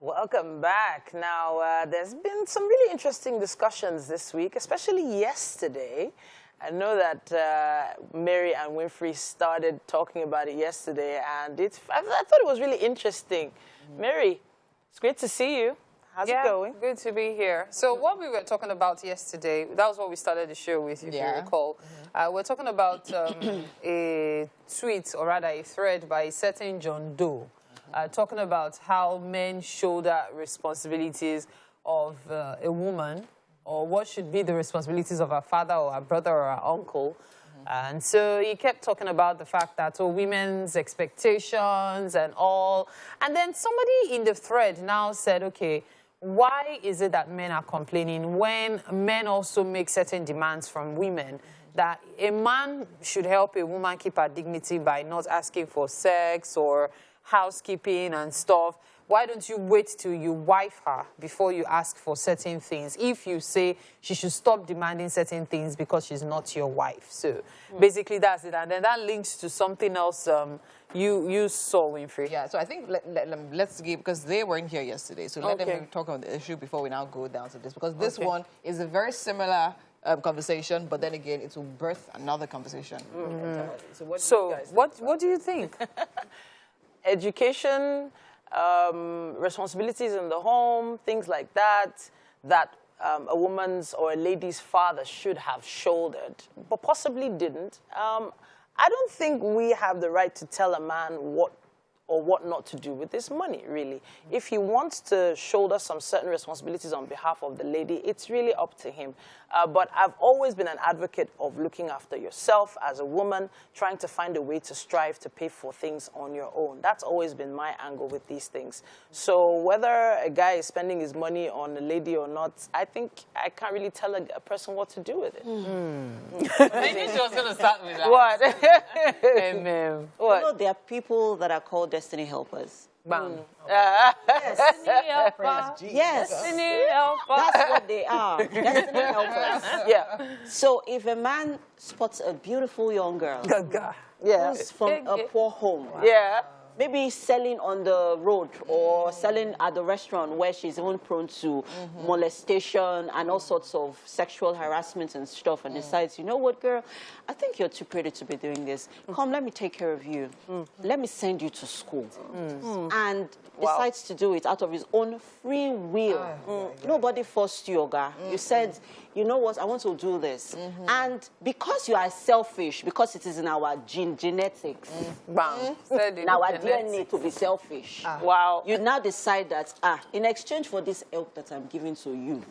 Welcome back. Now, there's been some really interesting discussions this week, especially yesterday. I know that Mary and Winfrey started talking about it yesterday, and I thought it was really interesting. Mary, it's great to see you. How's it going? Good to be here. So what we were talking about yesterday, that was what we started the show with, if you recall. We're talking about a tweet, or rather a thread by a certain John Doe, talking about how men shoulder responsibilities of a woman, or what should be the responsibilities of a father or a brother or an uncle. And so he kept talking about the fact that, women's expectations and all. And then somebody in the thread now said, okay, why is it that men are complaining when men also make certain demands from women? That a man should help a woman keep her dignity by not asking for sex or housekeeping and stuff. Why don't you wait till you wife her before you ask for certain things? If you say she should stop demanding certain things because she's not your wife. So basically that's it. And then that links to something else you saw, Winfrey. Yeah, so I think let's give, because they weren't here yesterday, so let them talk on the issue before we now go down to this. Because this one is a very similar conversation, but then again, it will birth another conversation. So what do you think? Education, responsibilities in the home, things like that, a woman's or a lady's father should have shouldered, but possibly didn't. I don't think we have the right to tell a man what or what not to do with this money, really. If he wants to shoulder some certain responsibilities on behalf of the lady, it's really up to him. But I've always been an advocate of looking after yourself as a woman, trying to find a way to strive to pay for things on your own. That's always been my angle with these things. So whether a guy is spending his money on a lady or not, I think I can't really tell a person what to do with it. I knew she was going to start with that. What? What? You know, there are people that are called destiny helpers. Bam. Yes. Destiny helper. Yes. Destiny helper. That's what they are. Destiny helpers. Yeah. So if a man spots a beautiful young girl who's from a poor home, maybe selling on the road or selling at the restaurant where she's even prone to molestation and all sorts of sexual harassment and stuff, and decides, you know what, girl, I think you're too pretty to be doing this. Come, let me take care of you. Let me send you to school. And decides to do it out of his own free will. Nobody forced you, Oga. You said, you know what, I want to do this. And because you are selfish, because it is in our genetics, in our DNA to be selfish, you now decide that, in exchange for this help that I'm giving to you,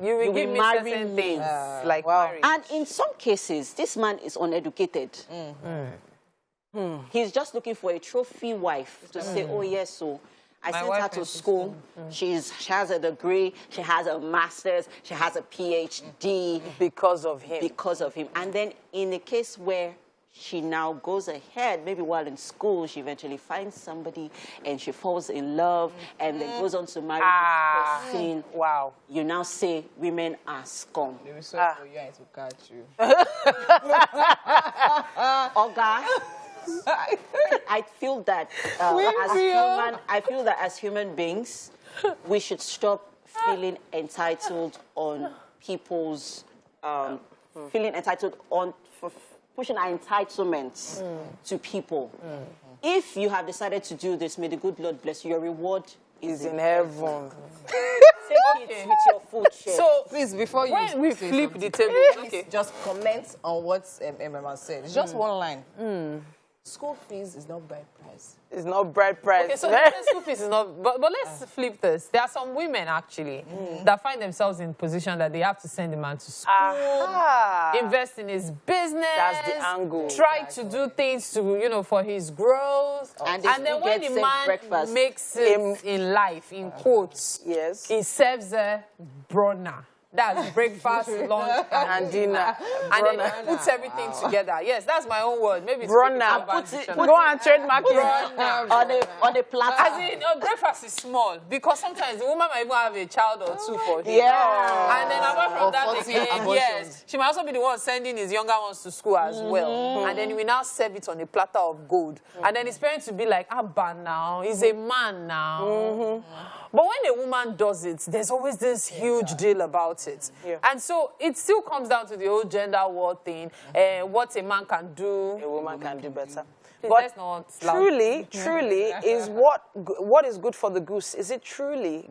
you will give me certain things, like marriage. And in some cases, this man is uneducated. He's just looking for a trophy wife to say, oh, yes, so I sent her to school. She has a degree. She has a master's. She has a PhD. Because of him. Because of him. And then in a case where she now goes ahead, maybe while in school, she eventually finds somebody and she falls in love and then goes on to marry this person. Wow. You now say women are scum. They will search for you and to catch you. Oga, I feel that as human beings, we should stop feeling entitled on people's feeling entitled on pushing our entitlements to people. If you have decided to do this, may the good Lord bless you. Your reward is in heaven. Take it with your food share. So please, before we flip the table, just comment on what Emma said. It's just one line. School fees is not bride price. It's not bride price. Okay, so school fees is not... But let's flip this. There are some women, actually, that find themselves in position that they have to send a man to school, invest in his business. That's the angle. Try to do things to, for his growth. And then when the man makes it in life, in quotes, he serves a brona. That's breakfast, lunch, and dinner. And then it puts everything together. Yes, that's my own word. Maybe it's go and trademark it on a platter. As in, breakfast is small because sometimes the woman might even have a child or two for him. Yeah. And then apart from that again, yes, she might also be the one sending his younger ones to school as well. And then we now serve it on a platter of gold. And then his parents will be like, Abba now, he's a man now. But when a woman does it, there's always this huge deal about it. Yeah. And so it still comes down to the whole gender war thing, what a man can do. A woman can do better. But truly, is what is good for the goose, is it truly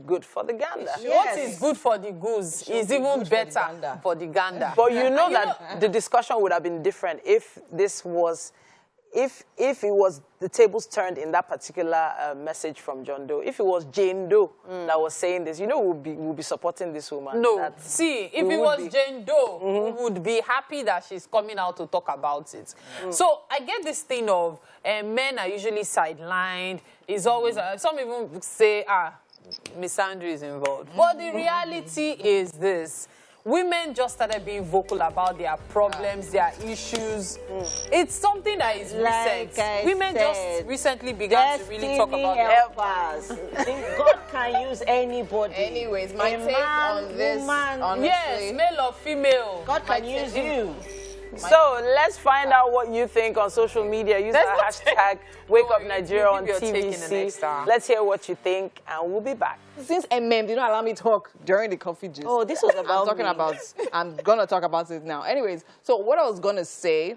good for the gander? Yes. What is good for the goose is even better for the gander. But you know that the discussion would have been different if this was... If it was the tables turned in that particular message from John Doe, if it was Jane Doe that was saying this, you know, we'll be supporting this woman. No, see, if it was Jane Doe, we would be happy that she's coming out to talk about it. So I get this thing of men are usually sidelined. It's always, some even say, misandry is involved. But the reality is this. Women just started being vocal about their problems, their issues. It's something that is recent. Women just recently began to really talk about it. God can use anybody. Anyways, my take on this, honestly. Yes, male or female. God can use you. So let's find out what you think on social media. Use our hashtag WakeUpNigeria on TVC. Let's hear what you think, and we'll be back. Since MM did not allow me to talk during the coffee juice. Oh, this was about I'm going to talk about it now. Anyways, so what I was going to say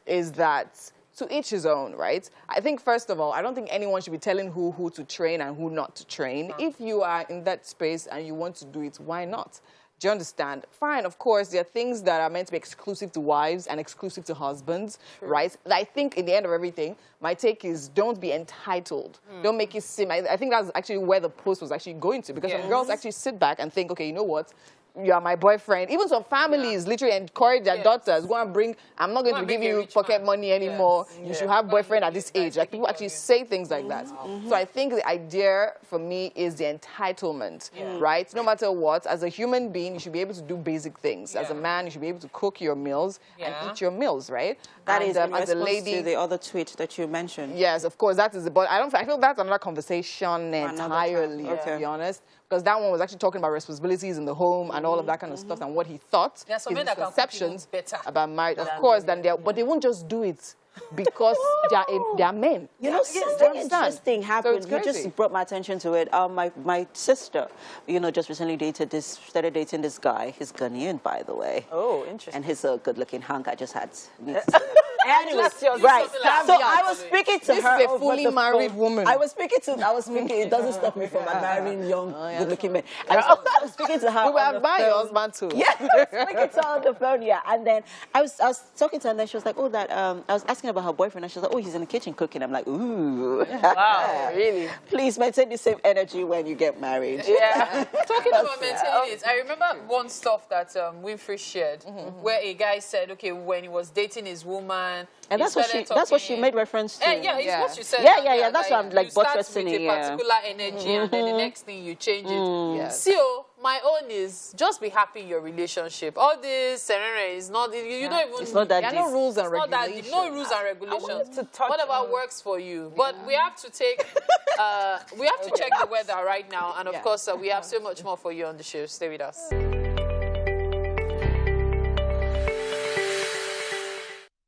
is that to each his own, right? I think, first of all, I don't think anyone should be telling who to train and who not to train. If you are in that space and you want to do it, why not? Do you understand? Fine, of course, there are things that are meant to be exclusive to wives and exclusive to husbands, right? I think in the end of everything, my take is don't be entitled. Don't make it seem... I think that's actually where the post was actually going to, because some girls actually sit back and think, okay, you know what? You are my boyfriend. Even some families literally encourage their daughters, go and bring, I'm not going to give you pocket money anymore. You should have boyfriend at this age. Like, people actually say things like that. So I think the idea for me is the entitlement, right? No matter what, as a human being, you should be able to do basic things. As a man, you should be able to cook your meals and eat your meals, right? That is in response to the other tweet that you mentioned. Yes, of course, that is. But I feel that's another conversation entirely, to be honest. Because that one was actually talking about responsibilities in the home and all of that kind of stuff and what he thought. Yeah, so his conceptions about marriage. Of course, but they won't just do it because they are men. You know, something interesting happened. So you just brought my attention to it. My sister, you know, just recently started dating this guy. He's Ghanaian, by the way. Oh, interesting. And he's a good-looking hunk. I just had... Anyway, right. So I was speaking to her. This is a fully married woman. I was speaking. It doesn't stop me from admiring young, good-looking men. I was speaking to her. We will admire your husband too. Yeah, I was speaking to her on the phone. Yeah, and then I was talking to her, and then she was like, "Oh, that." I was asking about her boyfriend, and she was like, "Oh, he's in the kitchen cooking." I'm like, "Ooh, wow, really? Please maintain the same energy when you get married." Yeah. Talking about maintaining it, I remember one stuff that Winfrey shared, where a guy said, "Okay, when he was dating his woman." And that's what she made reference to. Yeah, it's what you said. Yeah. That's what I'm like buttressing it. You start with a particular energy, and then the next thing you change it. Yes. So my own is just be happy in your relationship. All this serene is not. You don't even. It's not that deep. There are no rules and regulations. No rules and regulations. Whatever works for you. But we have to take. We have to check the weather right now, and of course we have so much more for you on the show. Stay with us.